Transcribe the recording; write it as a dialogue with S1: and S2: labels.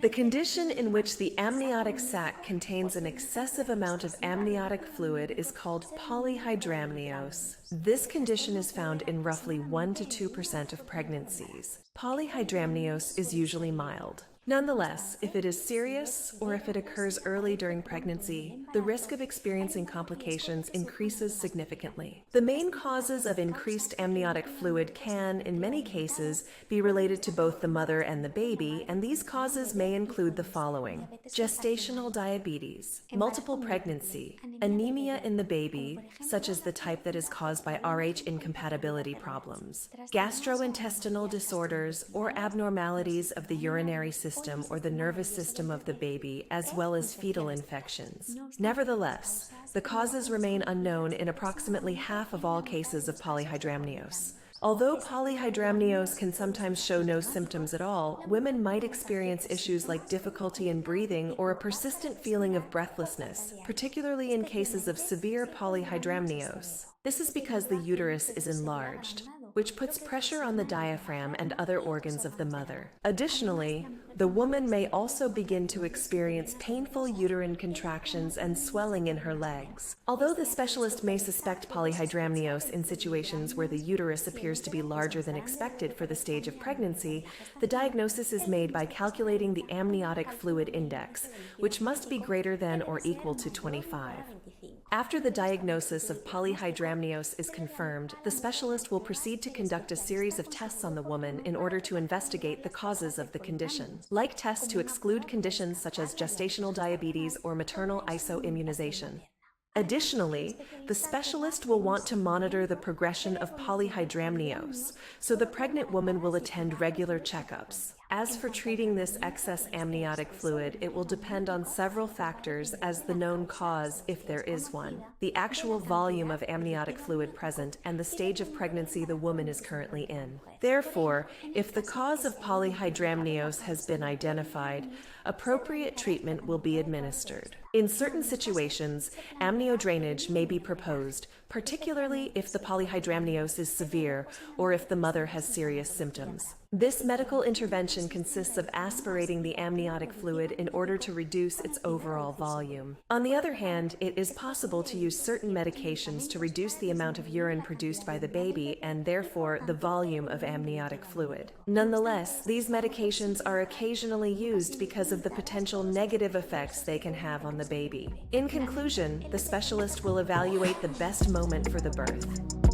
S1: The condition in which the amniotic sac contains an excessive amount of amniotic fluid is called polyhydramnios. This condition is found in roughly 1 to 2% of pregnancies. Polyhydramnios is usually mild. Nonetheless, if it is serious or if it occurs early during pregnancy, the risk of experiencing complications increases significantly. The main causes of increased amniotic fluid can, in many cases, be related to both the mother and the baby, and these causes may include the following: gestational diabetes, multiple pregnancy, anemia in the baby, such as the type that is caused by Rh incompatibility problems, gastrointestinal disorders or abnormalities of the urinary system or the nervous system of the baby, as well as fetal infections. Nevertheless, the causes remain unknown in approximately half of all cases of polyhydramnios. Although polyhydramnios can sometimes show no symptoms at all, women might experience issues like difficulty in breathing or a persistent feeling of breathlessness, particularly in cases of severe polyhydramnios. This is because the uterus is enlarged, which puts pressure on the diaphragm and other organs of the mother. Additionally, the woman may also begin to experience painful uterine contractions and swelling in her legs. Although the specialist may suspect polyhydramnios in situations where the uterus appears to be larger than expected for the stage of pregnancy, the diagnosis is made by calculating the amniotic fluid index, which must be greater than or equal to 25. After the diagnosis of polyhydramnios is confirmed, the specialist will proceed to conduct a series of tests on the woman in order to investigate the causes of the condition, like tests to exclude conditions such as gestational diabetes or maternal isoimmunization. Additionally, the specialist will want to monitor the progression of polyhydramnios, so the pregnant woman will attend regular checkups. As for treating this excess amniotic fluid, it will depend on several factors as the known cause, if there is one, the actual volume of amniotic fluid present, and the stage of pregnancy the woman is currently in. Therefore, if the cause of polyhydramnios has been identified, appropriate treatment will be administered. In certain situations, amniodrainage may be proposed, particularly if the polyhydramnios is severe or if the mother has serious symptoms. This medical intervention consists of aspirating the amniotic fluid in order to reduce its overall volume. On the other hand, it is possible to use certain medications to reduce the amount of urine produced by the baby and therefore the volume of amniotic fluid. Nonetheless, these medications are occasionally used because of the potential negative effects they can have on the baby. In conclusion, the specialist will evaluate the best moment for the birth.